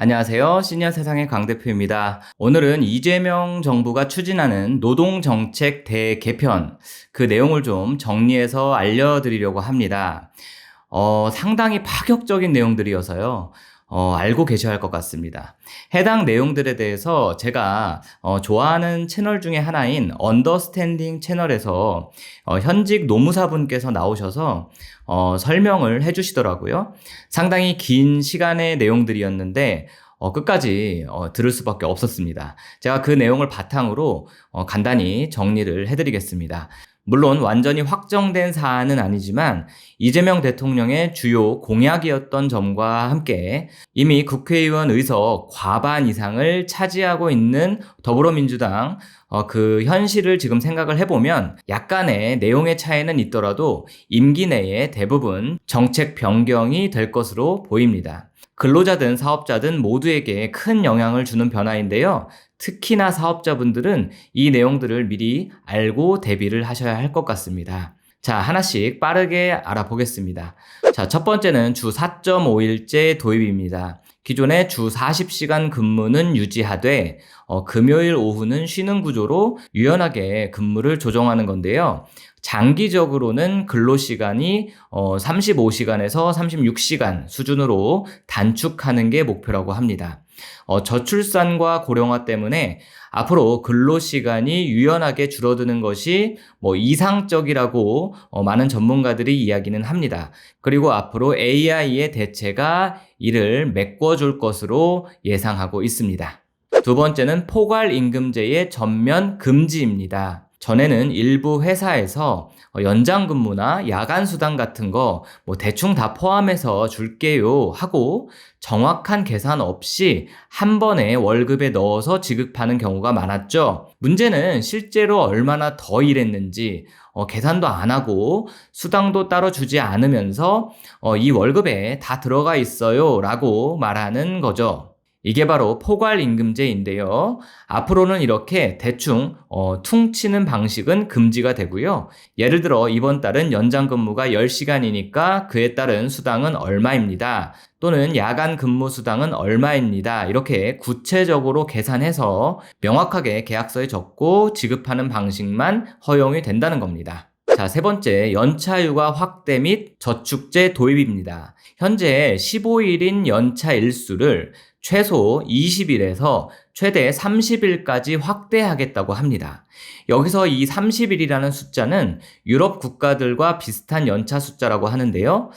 안녕하세요. 시니어 세상의 강 대표입니다. 오늘은 이재명 정부가 추진하는 노동정책 대개편, 그 내용을 좀 정리해서 알려드리려고 합니다. 상당히 파격적인 내용들이어서요. 알고 계셔야 할 것 같습니다. 해당 내용들에 대해서 제가 좋아하는 채널 중에 하나인 언더스탠딩 채널에서 현직 노무사분께서 나오셔서 설명을 해주시더라고요. 상당히 긴 시간의 내용들이었는데 끝까지 들을 수밖에 없었습니다. 제가 그 내용을 바탕으로 간단히 정리를 해드리겠습니다. 물론 완전히 확정된 사안은 아니지만 이재명 대통령의 주요 공약이었던 점과 함께 이미 국회의원 의석 과반 이상을 차지하고 있는 더불어민주당 그 현실을 지금 생각을 해보면 약간의 내용의 차이는 있더라도 임기 내에 대부분 정책 변경이 될 것으로 보입니다. 근로자든 사업자든 모두에게 큰 영향을 주는 변화인데요. 특히나 사업자분들은 이 내용들을 미리 알고 대비를 하셔야 할 것 같습니다. 자, 하나씩 빠르게 알아보겠습니다. 자, 첫 번째는 주 4.5일제 도입입니다. 기존의 주 40시간 근무는 유지하되 금요일 오후는 쉬는 구조로 유연하게 근무를 조정하는 건데요. 장기적으로는 근로시간이 35시간에서 36시간 수준으로 단축하는 게 목표라고 합니다. 저출산과 고령화 때문에 앞으로 근로시간이 유연하게 줄어드는 것이 이상적이라고 많은 전문가들이 이야기는 합니다. 그리고 앞으로 AI의 대체가 이를 메꿔줄 것으로 예상하고 있습니다. 두 번째는 포괄임금제의 전면 금지입니다. 전에는 일부 회사에서 연장 근무나 야간 수당 같은 거 대충 다 포함해서 줄게요 하고 정확한 계산 없이 한 번에 월급에 넣어서 지급하는 경우가 많았죠. 문제는 실제로 얼마나 더 일했는지 계산도 안 하고 수당도 따로 주지 않으면서 이 월급에 다 들어가 있어요 라고 말하는 거죠. 이게 바로 포괄임금제인데요. 앞으로는 이렇게 대충 퉁치는 방식은 금지가 되고요. 예를 들어 이번 달은 연장 근무가 10시간이니까 그에 따른 수당은 얼마입니다. 또는 야간 근무 수당은 얼마입니다. 이렇게 구체적으로 계산해서 명확하게 계약서에 적고 지급하는 방식만 허용이 된다는 겁니다. 자, 세 번째, 연차휴가 확대 및 저축제 도입입니다. 현재 15일인 연차 일수를 최소 20일에서 최대 30일까지 확대하겠다고 합니다. 여기서 이 30일이라는 숫자는 유럽 국가들과 비슷한 연차 숫자라고 하는데요.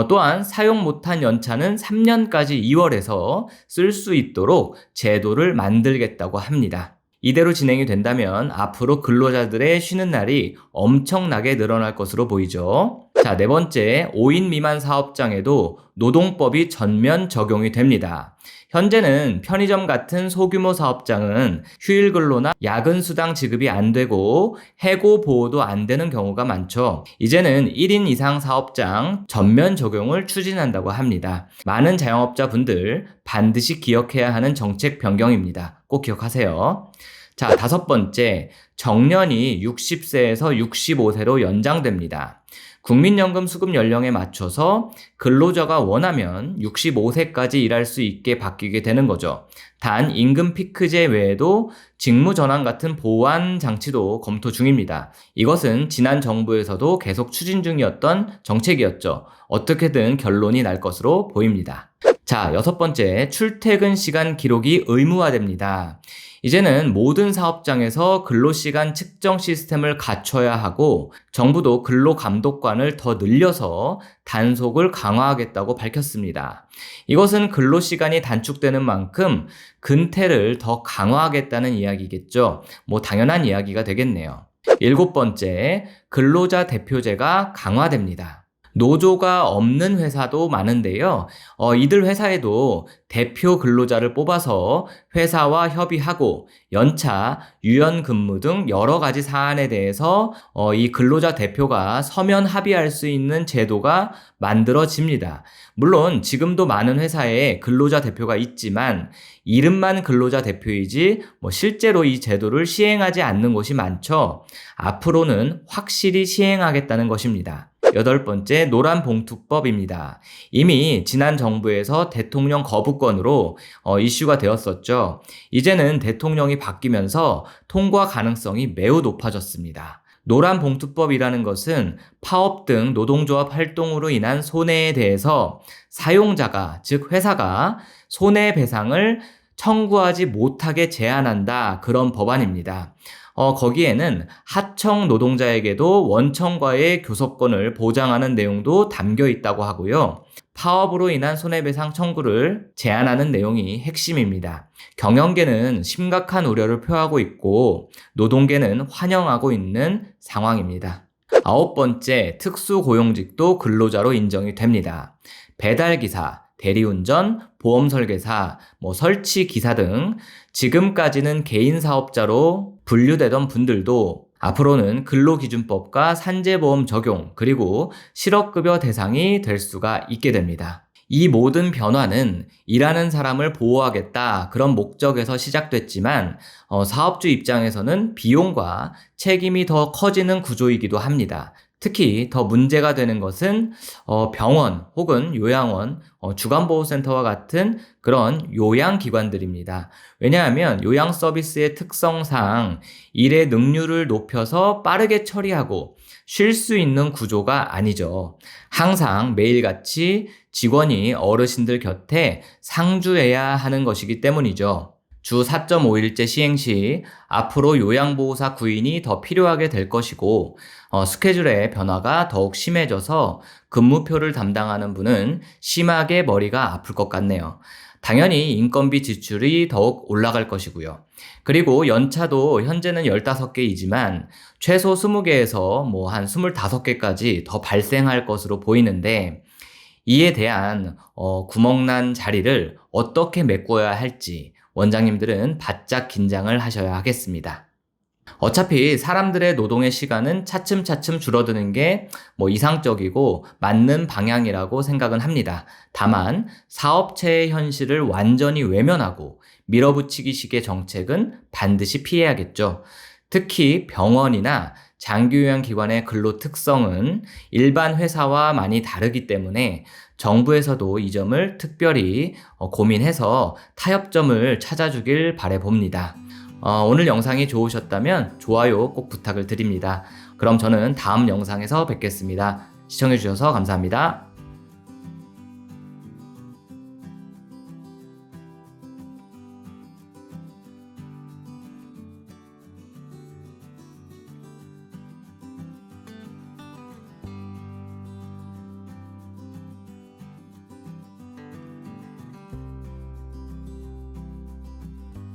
또한 사용 못한 연차는 3년까지 2월에서 쓸 수 있도록 제도를 만들겠다고 합니다. 이대로 진행이 된다면 앞으로 근로자들의 쉬는 날이 엄청나게 늘어날 것으로 보이죠. 자, 네 번째, 5인 미만 사업장에도 노동법이 전면 적용이 됩니다. 현재는 편의점 같은 소규모 사업장은 휴일 근로나 야근 수당 지급이 안 되고 해고 보호도 안 되는 경우가 많죠. 이제는 1인 이상 사업장 전면 적용을 추진한다고 합니다. 많은 자영업자분들 반드시 기억해야 하는 정책 변경입니다. 꼭 기억하세요. 자, 다섯 번째, 정년이 60세에서 65세로 연장됩니다. 국민연금 수급 연령에 맞춰서 근로자가 원하면 65세까지 일할 수 있게 바뀌게 되는 거죠. 단 임금 피크제 외에도 직무 전환 같은 보완 장치도 검토 중입니다. 이것은 지난 정부에서도 계속 추진 중이었던 정책이었죠. 어떻게든 결론이 날 것으로 보입니다. 자, 여섯 번째, 출퇴근 시간 기록이 의무화됩니다. 이제는 모든 사업장에서 근로시간 측정 시스템을 갖춰야 하고 정부도 근로감독관을 더 늘려서 단속을 강화하겠다고 밝혔습니다. 이것은 근로시간이 단축되는 만큼 근태를 더 강화하겠다는 이야기겠죠. 당연한 이야기가 되겠네요. 일곱 번째, 근로자 대표제가 강화됩니다. 노조가 없는 회사도 많은데요. 이들 회사에도 대표 근로자를 뽑아서 회사와 협의하고 연차, 유연 근무 등 여러 가지 사안에 대해서 이 근로자 대표가 서면 합의할 수 있는 제도가 만들어집니다. 물론 지금도 많은 회사에 근로자 대표가 있지만 이름만 근로자 대표이지 실제로 이 제도를 시행하지 않는 곳이 많죠. 앞으로는 확실히 시행하겠다는 것입니다. 8번째 노란봉투법입니다. 이미 지난 정부에서 대통령 거부권으로 이슈가 되었었죠. 이제는 대통령이 바뀌면서 통과 가능성이 매우 높아졌습니다. 노란봉투법이라는 것은 파업 등 노동조합 활동으로 인한 손해에 대해서 사용자가, 즉 회사가 손해배상을 청구하지 못하게 제한한다, 그런 법안입니다. 거기에는 하청 노동자에게도 원청과의 교섭권을 보장하는 내용도 담겨 있다고 하고요. 파업으로 인한 손해배상 청구를 제한하는 내용이 핵심입니다. 경영계는 심각한 우려를 표하고 있고 노동계는 환영하고 있는 상황입니다. 9번째, 특수고용직도 근로자로 인정이 됩니다. 배달기사, 대리운전, 보험설계사, 설치기사 등 지금까지는 개인사업자로 분류되던 분들도 앞으로는 근로기준법과 산재보험 적용, 그리고 실업급여 대상이 될 수가 있게 됩니다. 이 모든 변화는 일하는 사람을 보호하겠다, 그런 목적에서 시작됐지만 사업주 입장에서는 비용과 책임이 더 커지는 구조이기도 합니다. 특히 더 문제가 되는 것은 병원 혹은 요양원, 주간보호센터와 같은 그런 요양기관들입니다. 왜냐하면 요양 서비스의 특성상 일의 능률을 높여서 빠르게 처리하고 쉴 수 있는 구조가 아니죠. 항상 매일같이 직원이 어르신들 곁에 상주해야 하는 것이기 때문이죠. 주 4.5일제 시행 시 앞으로 요양보호사 구인이 더 필요하게 될 것이고 스케줄의 변화가 더욱 심해져서 근무표를 담당하는 분은 심하게 머리가 아플 것 같네요. 당연히 인건비 지출이 더욱 올라갈 것이고요. 그리고 연차도 현재는 15개이지만 최소 20개에서 한 25개까지 더 발생할 것으로 보이는데 이에 대한 구멍난 자리를 어떻게 메꿔야 할지 원장님들은 바짝 긴장을 하셔야 하겠습니다. 어차피 사람들의 노동의 시간은 차츰차츰 줄어드는 게 이상적이고 맞는 방향이라고 생각은 합니다. 다만 사업체의 현실을 완전히 외면하고 밀어붙이기식의 정책은 반드시 피해야겠죠. 특히 병원이나 장기요양기관의 근로 특성은 일반 회사와 많이 다르기 때문에 정부에서도 이 점을 특별히 고민해서 타협점을 찾아주길 바라봅니다. 오늘 영상이 좋으셨다면 좋아요 꼭 부탁을 드립니다. 그럼 저는 다음 영상에서 뵙겠습니다. 시청해주셔서 감사합니다.